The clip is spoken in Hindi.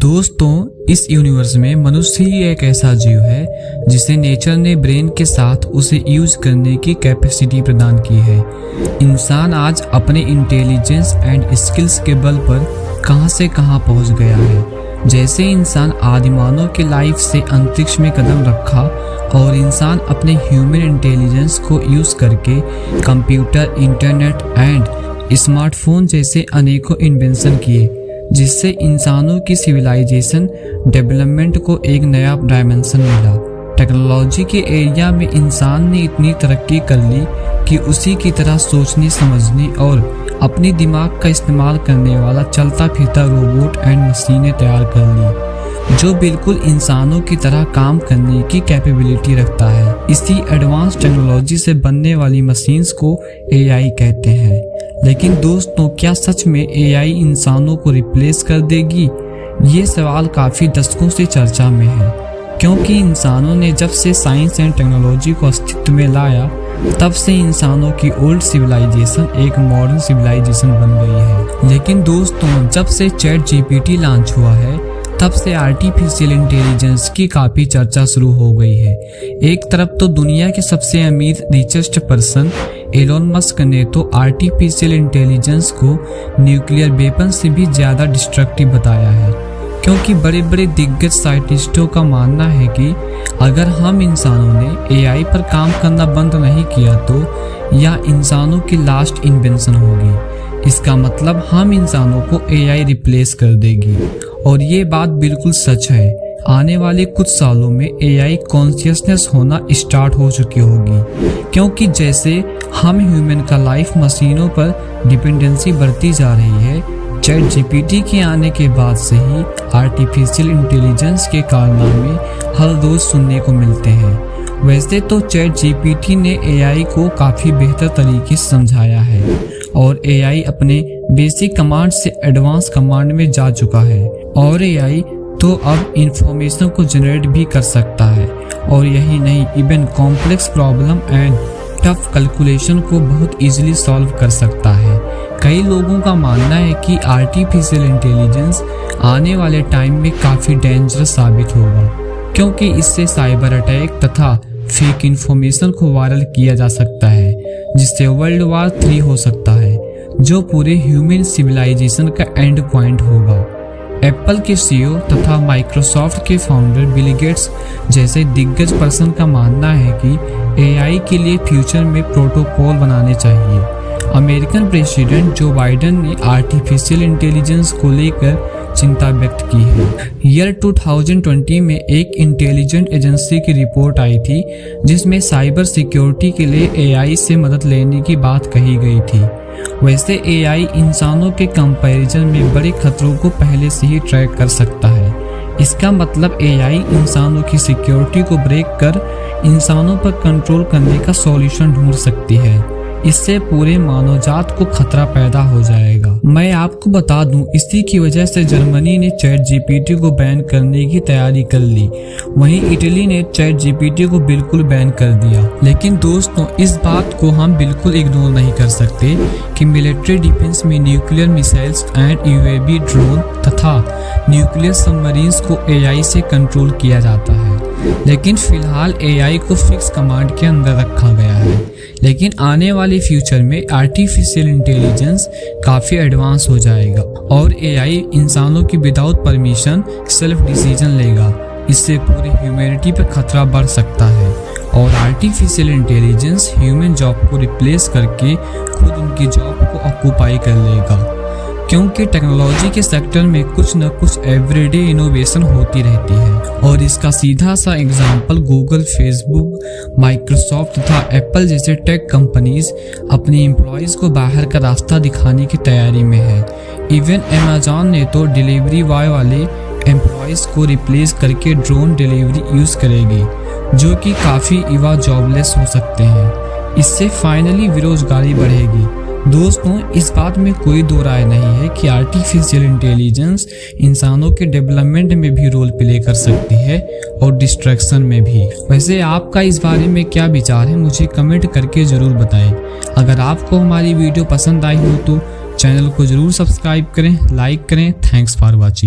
दोस्तों, इस यूनिवर्स में मनुष्य ही एक ऐसा जीव है जिसे नेचर ने ब्रेन के साथ उसे यूज करने की कैपेसिटी प्रदान की है। इंसान आज अपने इंटेलिजेंस एंड स्किल्स के बल पर कहां से कहां पहुंच गया है। जैसे इंसान आदिमानव के लाइफ से अंतरिक्ष में कदम रखा और इंसान अपने ह्यूमन इंटेलिजेंस को यूज करके कंप्यूटर, इंटरनेट एंड स्मार्टफोन जैसे अनेकों इन्वेंशन किए, जिससे इंसानों की सिविलाइजेशन डेवलपमेंट को एक नया डायमेंशन मिला। टेक्नोलॉजी के एरिया में इंसान ने इतनी तरक्की कर ली कि उसी की तरह सोचने, समझने और अपनी दिमाग का इस्तेमाल करने वाला चलता फिरता रोबोट एंड मशीनें तैयार कर ली, जो बिल्कुल इंसानों की तरह काम करने की कैपेबिलिटी रखता है। इसी एडवांस टेक्नोलॉजी से बनने वाली मशीन्स को एआई कहते हैं। लेकिन दोस्तों, क्या सच में एआई इंसानों को रिप्लेस कर देगी? ये सवाल काफ़ी दशकों से चर्चा में है, क्योंकि इंसानों ने जब से साइंस एंड टेक्नोलॉजी को अस्तित्व में लाया, तब से इंसानों की ओल्ड सिविलाइजेशन एक मॉडर्न सिविलाइजेशन बन गई है। लेकिन दोस्तों, जब से चैट जीपीटी लॉन्च हुआ है, तब से आर्टिफिशियल इंटेलिजेंस की काफ़ी चर्चा शुरू हो गई है। एक तरफ तो दुनिया के सबसे अमीर रिचेस्ट पर्सन एलोन मस्क ने तो आर्टिफिशियल इंटेलिजेंस को न्यूक्लियर वेपन से भी ज़्यादा डिस्ट्रक्टिव बताया है, क्योंकि बड़े बड़े दिग्गज साइंटिस्टों का मानना है कि अगर हम इंसानों ने एआई पर काम करना बंद नहीं किया तो यह इंसानों की लास्ट इन्वेंशन होगी। इसका मतलब हम इंसानों को एआई रिप्लेस कर देगी, और ये बात बिल्कुल सच है। आने वाले कुछ सालों में एआई कॉन्शियसनेस होना स्टार्ट हो चुकी होगी, क्योंकि जैसे हम ह्यूमन का लाइफ मशीनों पर डिपेंडेंसी बढ़ती जा रही है, चैट जीपीटी के आने के बाद से ही आर्टिफिशियल इंटेलिजेंस के कारनामे हर रोज सुनने को मिलते हैं। वैसे तो चैट जीपीटी ने एआई को काफ़ी बेहतर तरीके से समझाया है और एआई अपने बेसिक कमांड से एडवांस कमांड में जा चुका है, और एआई तो अब इंफॉर्मेशन को जनरेट भी कर सकता है, और यही नहीं, even complex problem and tough calculation को बहुत इजीली सॉल्व कर सकता है। कई लोगों का मानना है कि आर्टिफिशियल इंटेलिजेंस आने वाले टाइम में काफ़ी डेंजरस साबित होगा, क्योंकि इससे साइबर अटैक तथा फेक इंफॉर्मेशन को वायरल किया जा सकता है, जिससे वर्ल्ड वॉर 3 हो सकता है, जो पूरे ह्यूमन सिविलाइजेशन का एंड पॉइंट होगा। एप्पल के सीईओ तथा माइक्रोसॉफ्ट के फाउंडर बिल गेट्स जैसे दिग्गज पर्सन का मानना है कि एआई के लिए फ्यूचर में प्रोटोकॉल बनाने चाहिए। अमेरिकन प्रेसिडेंट जो बाइडेन ने आर्टिफिशियल इंटेलिजेंस को लेकर चिंता व्यक्त की है। ईयर 2020 में एक इंटेलिजेंट एजेंसी की रिपोर्ट आई थी, जिसमें साइबर सिक्योरिटी के लिए एआई से मदद लेने की बात कही गई थी। वैसे एआई इंसानों के कंपैरिजन में बड़े खतरों को पहले से ही ट्रैक कर सकता है। इसका मतलब एआई इंसानों की सिक्योरिटी को ब्रेक कर इंसानों पर कंट्रोल करने का सॉल्यूशन ढूंढ सकती है। इससे पूरे मानवजात को खतरा पैदा हो जाएगा। मैं आपको बता दूं, इसी की वजह से जर्मनी ने चैट जीपीटी को बैन करने की तैयारी कर ली। वहीं इटली ने चैट जीपीटी को बिल्कुल बैन कर दिया। लेकिन दोस्तों, इस बात को हम बिल्कुल इग्नोर नहीं कर सकते कि मिलिट्री डिफेंस में nuclear missiles and UAV drone तथा न्यूक्लियर सबमरीन्स को एआई से कंट्रोल किया जाता है। लेकिन फिलहाल एआई को फिक्स कमांड के अंदर रखा गया है। लेकिन आने वाले फ्यूचर में आर्टिफिशियल इंटेलिजेंस काफ़ी एडवांस हो जाएगा और एआई इंसानों की विदाउट परमिशन सेल्फ डिसीजन लेगा। इससे पूरी ह्यूमैनिटी पर खतरा बढ़ सकता है, और आर्टिफिशियल इंटेलिजेंस ह्यूमन जॉब को रिप्लेस करके खुद उनकी जॉब को ऑक्यूपाई कर लेगा, क्योंकि टेक्नोलॉजी के सेक्टर में कुछ न कुछ एवरीडे इनोवेशन होती रहती है। और इसका सीधा सा एग्जाम्पल गूगल, फेसबुक, माइक्रोसॉफ्ट तथा एप्पल जैसे टेक कंपनीज अपने एम्प्लॉयज़ को बाहर का रास्ता दिखाने की तैयारी में है। इवन अमेजॉन ने तो डिलीवरी बॉय वाले एम्प्लॉयज़ को रिप्लेस करके ड्रोन डिलीवरी यूज़ करेगी, जो कि काफ़ी युवा जॉबलेस हो सकते हैं। इससे फाइनली बेरोजगारी बढ़ेगी। दोस्तों, इस बात में कोई दो राय नहीं है कि आर्टिफिशियल इंटेलिजेंस इंसानों के डेवलपमेंट में भी रोल प्ले कर सकती है और डिस्ट्रैक्शन में भी। वैसे आपका इस बारे में क्या विचार है, मुझे कमेंट करके ज़रूर बताएं। अगर आपको हमारी वीडियो पसंद आई हो तो चैनल को ज़रूर सब्सक्राइब करें, लाइक करें। Thanks for watching.